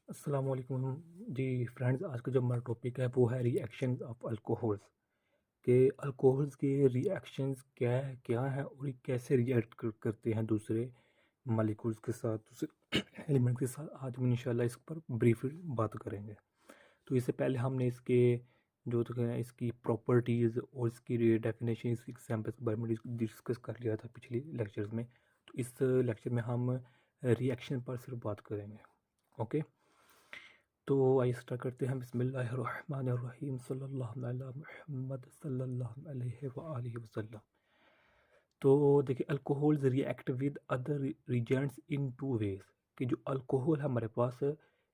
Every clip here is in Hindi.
अस्सलाम वालेकुम जी फ्रेंड्स। आज का जो हमारा टॉपिक है वो है रिएक्शंस ऑफ अल्कोहल्स के अल्कोहल्स के रिएक्शंस क्या है और ये कैसे रिएक्ट करते हैं दूसरे मालिक्यूल्स के साथ, दूसरे एलिमेंट के साथ। आज हम इंशाल्लाह इस पर ब्रीफ बात करेंगे। तो इससे पहले हमने इसके जो तो क्या है, इसकी प्रॉपर्टीज़ और इसकी डेफिनेशन, इसकी एग्जाम्पल्स के बारे में डिस्कस कर लिया था पिछली लेक्चर्स में। तो इस लेक्चर में हम रिएक्शन पर सिर्फ बात करेंगे। ओके, तो आइए स्टार्ट करते हैं। बिस्मिल्लाहिर्रहमानिर्रहीम सल्लल्लाहु अला मुहम्मद सल्लल्लाहु अलैहि व आलिहि वसल्लम। तो देखिए, alcohols react with other reagents in two ways. कि जो अल्कोहल है हमारे पास,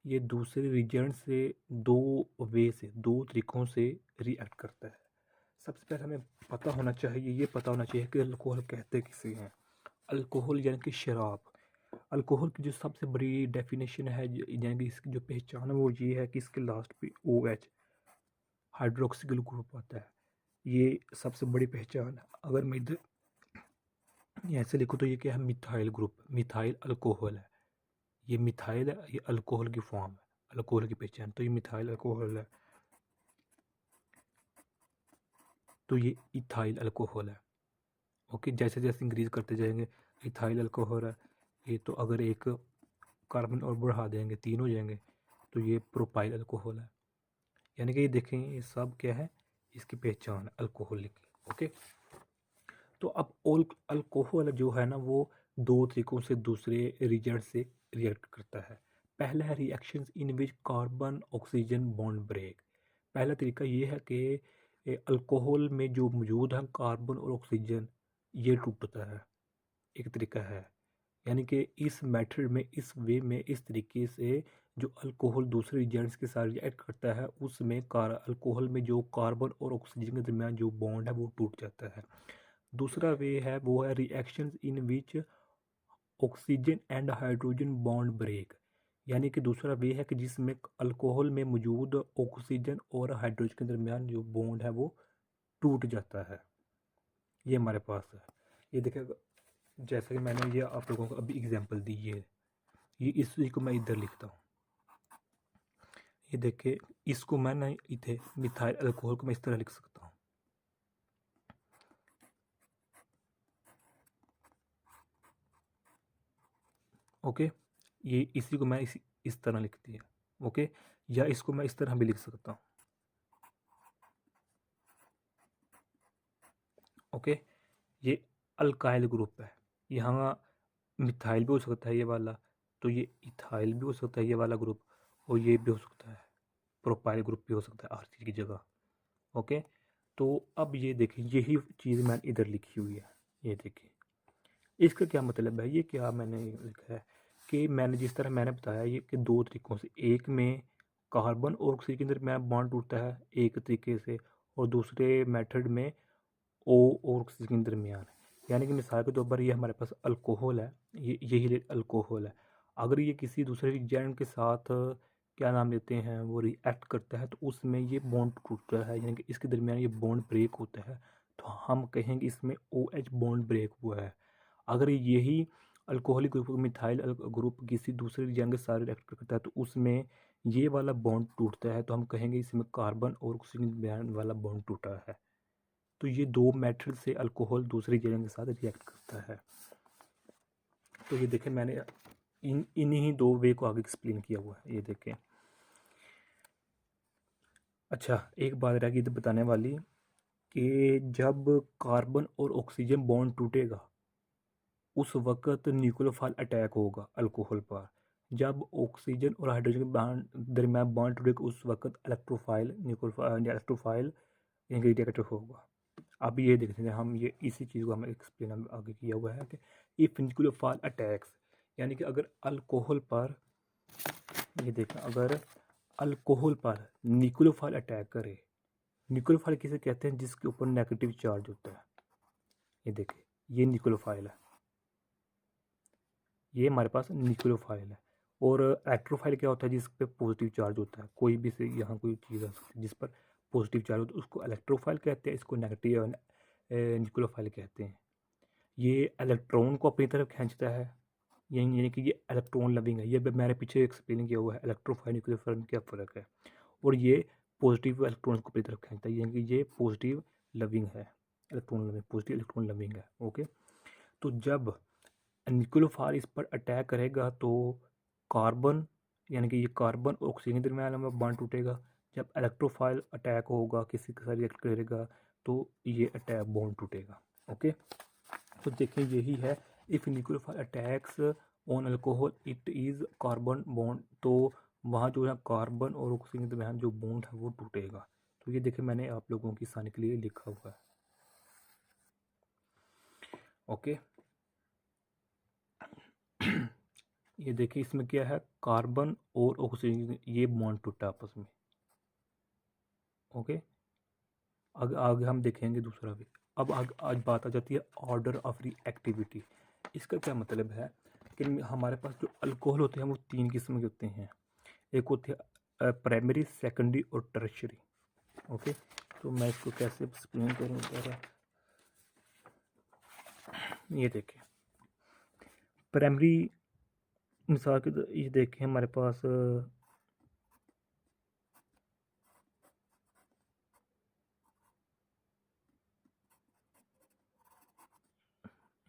ये दूसरे रिजेंट से दो वे से, दो तरीक़ों से रिएक्ट करता है। सबसे पहले हमें पता होना चाहिए, ये पता होना चाहिए कि अल्कोहल कहते किसे हैं। अल्कोहल यानी कि शराब। अल्कोहल की जो सबसे बड़ी डेफिनेशन है, यानी कि इसकी जो पहचान है वो ये है कि इसके लास्ट पे ओ एच हाइड्रोक्सिल ग्रुप आता है। ये सबसे बड़ी पहचान है। अगर मैं इधर ऐसे लिखूँ तो ये क्या है, मिथाइल ग्रुप, मिथाइल अल्कोहल है। ये मिथाइल है, ये अल्कोहल की फॉर्म है, अल्कोहल की पहचान। तो ये मिथाइल अल्कोहल है, तो ये इथाइल अल्कोहल है। ओके, जैसे जैसे इंक्रीज करते जाएंगे, इथाइल अल्कोहल है ये। तो अगर एक कार्बन और बढ़ा देंगे, तीन हो जाएंगे, तो ये प्रोपाइल अल्कोहल है। यानी कि ये देखें, ये सब क्या है, इसकी पहचान अल्कोहल की। ओके, तो अब ओल अल्कोहल जो है ना, वो दो तरीक़ों से दूसरे रिएजेंट से रिएक्ट करता है। पहला है reactions in which carbon oxygen bond break. पहला तरीका ये है कि अल्कोहल में जो मौजूद है कार्बन और ऑक्सीजन, ये टूटता है। एक तरीका है, यानी कि इस मेथड में, इस वे में, इस तरीके से जो अल्कोहल दूसरे रिएजेंट्स के साथ रिएक्ट करता है, उसमें अल्कोहल में जो कार्बन और ऑक्सीजन के दरमियान जो बॉन्ड है वो टूट जाता है। दूसरा वे है, वो है reactions in which oxygen and hydrogen bond break. यानी कि दूसरा वे है कि जिसमें अल्कोहल में मौजूद ऑक्सीजन और हाइड्रोजन के दरमियान जो बॉन्ड है वो टूट जाता है। ये हमारे पास है। ये देखिए, जैसे कि मैंने ये आप लोगों को अभी एग्जांपल दी है, ये इस चीज़ को मैं इधर लिखता हूँ। ये देखिए, इसको मैं ना इथे मिथाइल अल्कोहल को मैं इस तरह लिख सकता हूँ। ओके, ये इसी को मैं इस तरह लिख दिया। ओके, या इसको मैं इस तरह भी लिख सकता हूँ। ओके, ये अल्काइल ग्रुप है। यहाँ मिथाइल भी हो सकता है ये वाला, तो ये इथाइल भी हो सकता है ये वाला ग्रुप, और ये भी हो सकता है प्रोपाइल ग्रुप भी हो सकता है आर की जगह। ओके, तो अब ये देखिए, यही चीज़ मैंने इधर लिखी हुई है। ये देखिए, इसका क्या मतलब है, ये क्या मैंने लिखा है कि मैंने जिस तरह मैंने बताया ये कि दो तरीक़ों से, एक में कार्बन और ऑक्सीजन के अंदर में बॉन्ड टूटता है एक तरीके से, और दूसरे मेथड में ओ और ऑक्सीजन के दरमियान है। यानी कि मिसाल के तौर पर ये हमारे पास अल्कोहल है, ये यही अल्कोहल है। अगर ये किसी दूसरे रिएजेंट के साथ क्या नाम लेते हैं, वो रिएक्ट करता है, तो उसमें ये बॉन्ड टूटता है, यानी कि इसके दरमियान ये बॉन्ड ब्रेक होता है। तो हम कहेंगे इसमें ओ एच बॉन्ड ब्रेक हुआ है। अगर यही अल्कोहलिक ग्रुप, मिथाइल ग्रुप किसी दूसरे रिएजेंट के साथ रिएक्ट करता है, तो उसमें ये वाला बॉन्ड टूटता है, तो हम कहेंगे इसमें कार्बन और ऑक्सीजन के दरमियान वाला बॉन्ड टूटा है। तो ये दो मेथड से अल्कोहल दूसरे रिएजेंट के साथ रिएक्ट करता है। तो ये देखें, मैंने इन्हीं दो वे को आगे एक्सप्लेन किया हुआ है। ये देखें। अच्छा, एक बात रह गई तो बताने वाली, कि जब कार्बन और ऑक्सीजन बॉन्ड टूटेगा उस वक्त न्यूक्लियोफाइल अटैक होगा अल्कोहल पर। जब ऑक्सीजन और हाइड्रोजन के दरमियान बॉन्ड टूटेगा उस वक्त इलेक्ट्रोफाइल इंग्रेडिएंट होगा। अब ये देखते हैं हम, ये इसी चीज़ को हम एक्सप्लेन आगे किया हुआ है कि इफ न्यूक्लियोफाइल अटैक्स, यानी कि अगर अल्कोहल पर, ये देखना, अगर अल्कोहल पर न्यूक्लियोफाइल अटैक करे। न्यूक्लियोफाइल किसे कहते हैं, जिसके ऊपर नेगेटिव चार्ज होता है। ये देखिए, ये न्यूक्लियोफाइल है, ये हमारे पास न्यूक्लियोफाइल है। और इलेक्ट्रोफाइल क्या होता है, जिस पे पॉजिटिव चार्ज होता है। कोई भी से यहाँ कोई चीज़ आ सकती है जिस पर पॉजिटिव चार्ज होता है, उसको इलेक्ट्रोफाइल कहते हैं, इसको नेगेटिव न्यूक्लियोफाइल कहते हैं। ये इलेक्ट्रॉन को अपनी तरफ खींचता है, यानी कि ये इलेक्ट्रॉन लविंग है। ये मैंने पीछे एक्सप्लेन किया हुआ है इलेक्ट्रोफाइल न्यूक्लियर फिल्म में क्या फ़र्क है। और ये पॉजिटिव इलेक्ट्रॉन्स को अपनी तरफ खींचता है, यानी कि ये पॉजिटिव लविंग है, electron loving, positive electron loving है। ओके, तो जब न्यूक्लियोफाइल इस पर अटैक करेगा तो कार्बन, यानी कि ये कार्बन और ऑक्सीजन के दरमियान में बॉन्ड टूटेगा। जब इलेक्ट्रोफाइल अटैक होगा, किसी के साथ रिएक्ट करेगा, तो ये अटैक बॉन्ड टूटेगा। ओके, तो देखें यही है, if nucleophile attacks on alcohol it is carbon bond, तो वहाँ जो है कार्बन और ऑक्सीजन के दरमियान जो बॉन्ड है वो टूटेगा। तो ये देखें मैंने आप लोगों की आसानी के लिए लिखा हुआ है। ओके, ये देखिए इसमें क्या है, कार्बन और ऑक्सीजन ये बॉन्ड टूटा आपस में। ओके, आगे हम देखेंगे दूसरा भी। अब आज बात आ जाती है ऑर्डर ऑफ रिएक्टिविटी। इसका क्या मतलब है कि हमारे पास जो अल्कोहल होते हैं वो 3 किस्म के होते हैं। एक होते हैं प्राइमरी, सेकेंडरी और टर्शरी। ओके, तो मैं इसको कैसे एक्सप्लेन करूँ ज़रा। ये देखिए प्राइमरी, मिसाल के ये देखें हमारे पास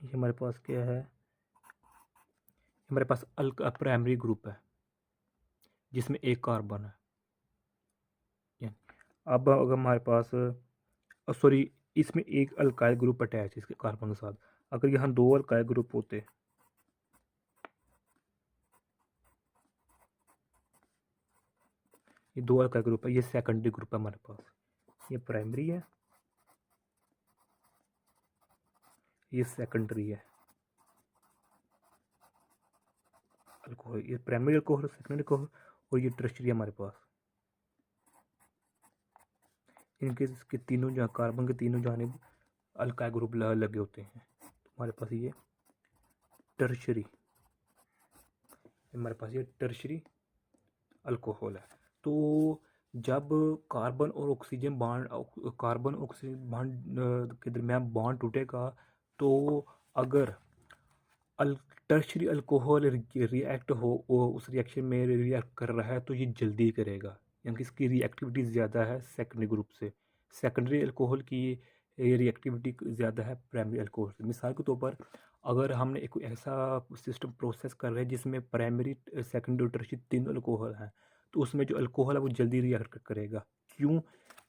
ये हमारे पास क्या है, हमारे पास प्राइमरी ग्रुप है जिसमें एक कार्बन है। अब अगर हमारे पास सॉरी, इसमें एक अल्काइल ग्रुप अटैच है इसके कार्बन के साथ। अगर यहाँ 2 अल्काइल ग्रुप होते, ये 2 अल्काइल ग्रुप है, ये सेकेंडरी ग्रुप है हमारे पास। ये प्राइमरी है, ये सेकेंडरी है अल्कोहल। ये प्राइमरी अल्कोहल, सेकेंडरी अल्कोहल, और ये टर्शरी हमारे पास। इनके इसके तीनों जहाँ कार्बन के तीनों जानिब अल्काइल ग्रुप लगे होते हैं। तो हमारे पास ये टर्शरी, हमारे पास ये टर्शरी अल्कोहल है। तो जब कार्बन और oxygen bond, carbon oxygen bond के दरमियान बॉन्ड टूटेगा, तो अगर टर्शरी अल्कोहल रिएक्ट हो, वो उस रिएक्शन में रिएक्ट कर रहा है, तो ये जल्दी करेगा, यानी कि इसकी रिएक्टिविटी ज़्यादा है सेकेंडरी ग्रुप से। सेकेंडरी अल्कोहल की रिएक्टिविटी ज़्यादा है प्राइमरी अल्कोहल से। मिसाल के तौर पर अगर हमने एक ऐसा सिस्टम प्रोसेस कर रहे हैं जिसमें प्राइमरी, सेकेंडरी और टर्शरी तीनों अल्कोहल हैं, तो उसमें जो अल्कोहल है वो जल्दी रिएक्ट करेगा। क्यों?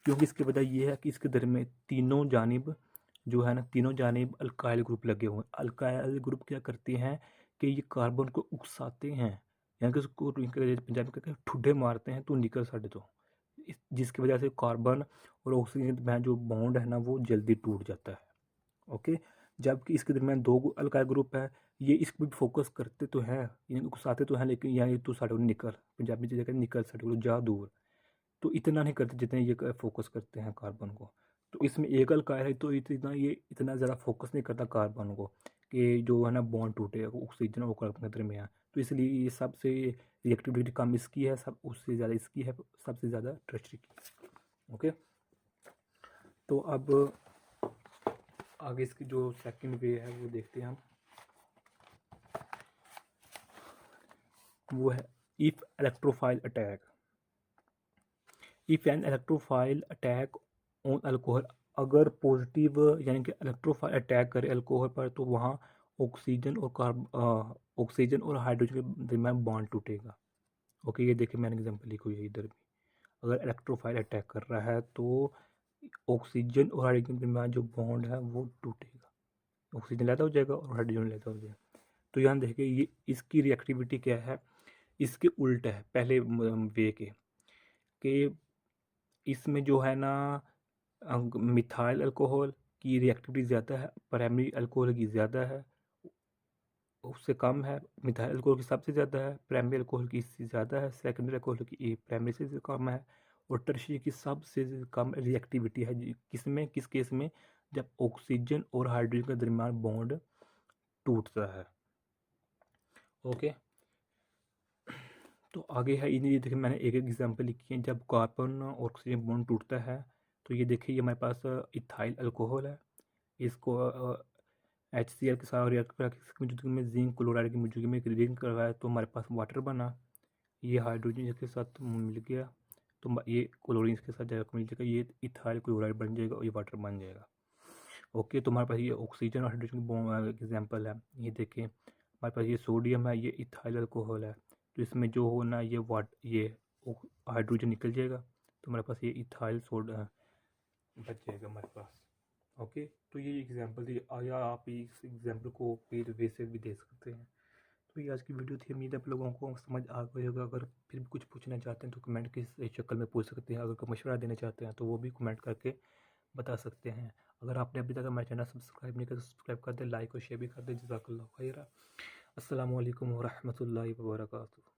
क्योंकि इसकी वजह ये है कि इसके दरमियान तीनों जानिब जो है ना, तीनों जानिब अल्काइल ग्रुप लगे हुए हैं। अल्काइल ग्रुप क्या करते हैं कि ये कार्बन को उकसाते हैं, यानी कि उसको पंजाबी में कहते हैं ठुड्डे मारते हैं, तो निकल साढ़े तो, जिसकी वजह से कार्बन और ऑक्सीजन के दरमियान जो बॉन्ड है ना वो जल्दी टूट जाता है। ओके, जबकि इसके दरमियान 2 अल्काइल ग्रुप है, ये इस पर फोकस करते तो हैं, यानी उकसाते तो हैं, लेकिन यानी तो साढ़े निकल, पंजाबी में कहते हैं निकल साढ़े जा दूर, तो इतना नहीं करते जितने ये फोकस करते हैं कार्बन को। तो इसमें एक अल्काइल है, तो इतना ये इतना ज़्यादा फोकस नहीं करता कार्बन को कि जो है ना बॉन्ड टूटे ऑक्सीजन और कार्बन के दरमियान। तो इसलिए ये सबसे रिएक्टिविटी कम इसकी है, सब उससे ज़्यादा इसकी है, सबसे ज़्यादा टर्शरी की। ओके, तो अब आगे इसकी जो सेकंड वे है वो देखते हैं हम। वो है if electrophile attack. If an electrophile attack on alcohol, अगर पॉजिटिव यानी कि इलेक्ट्रोफाइल अटैक करे अल्कोहल पर, तो वहाँ ऑक्सीजन और ऑक्सीजन और हाइड्रोजन के दरमियान बॉन्ड टूटेगा। ओके, ये देखिए मैंने एग्जांपल लिखी हुई है इधर भी। अगर इलेक्ट्रोफाइल अटैक कर रहा है तो ऑक्सीजन और हाइड्रोजन के दरमियान जो बॉन्ड है वो टूटेगा, ऑक्सीजन ज़्यादा हो जाएगा और हाइड्रोजन ज़्यादा हो जाएगा। तो यहाँ देखिए ये इसकी रिएक्टिविटी क्या है, इसके उल्टा है पहले वे के, कि इसमें जो है ना मिथाइल अल्कोहल की रिएक्टिविटी ज़्यादा है, प्राइमरी अल्कोहल की ज़्यादा है, उससे कम है। मिथाइल अल्कोहल की सबसे ज़्यादा है, प्राइमरी अल्कोहल की इससे ज़्यादा है, सेकेंडरी अल्कोहल की प्राइमरी से कम है, और टर्शरी की सबसे कम रिएक्टिविटी है। किसमें, किस केस में? जब ऑक्सीजन और हाइड्रोजन के दरमियान बॉन्ड टूटता है। ओके, तो आगे है, ये देखिए मैंने एक एग्जांपल लिखी है। जब कार्बन और ऑक्सीजन बॉन्ड टूटता है, तो ये देखिए ये हमारे पास इथाइल अल्कोहल है, इसको HCl के साथ रिएक्ट करा के इसकी मौजूदगी में जिंक क्लोराइड की मौजूदगी में रिएक्ट करवाया तो हमारे पास वाटर बना। ये हाइड्रोजन इसके साथ मिल गया तो ये क्लोरीन इसके साथ जाकर मिल जाएगा, ये इथाइल क्लोराइड बन जाएगा और ये वाटर बन जाएगा। ओके, तो हमारे पास ये ऑक्सीजन और हाइड्रोजन की एग्जाम्पल है। ये देखें हमारे पास ये सोडियम है, ये इथाइल अल्कोहल है, तो इसमें जो होना ये हाइड्रोजन निकल जाएगा तो हमारे पास ये इथाइल सोडा बच जाएगा हमारे पास। ओके, तो ये एग्जांपल थी, या आप इस एग्जांपल को पेज वे से भी दे सकते हैं। तो ये आज की वीडियो थी, उम्मीद है आप लोगों को समझ आ गई होगा। अगर फिर भी कुछ पूछना चाहते हैं तो कमेंट के शक्ल में पूछ सकते हैं, अगर कोई मशवरा देना चाहते हैं तो वो भी कमेंट करके बता सकते हैं। अगर आपने अभी तक हमारा चैनल सब्सक्राइब नहीं किया तो सब्सक्राइब कर दें, लाइक और शेयर भी कर दें। जज़ाकल्लाहु खैरा। अस्सलामु अलैकुम व रहमतुल्लाहि व बरकातुहू।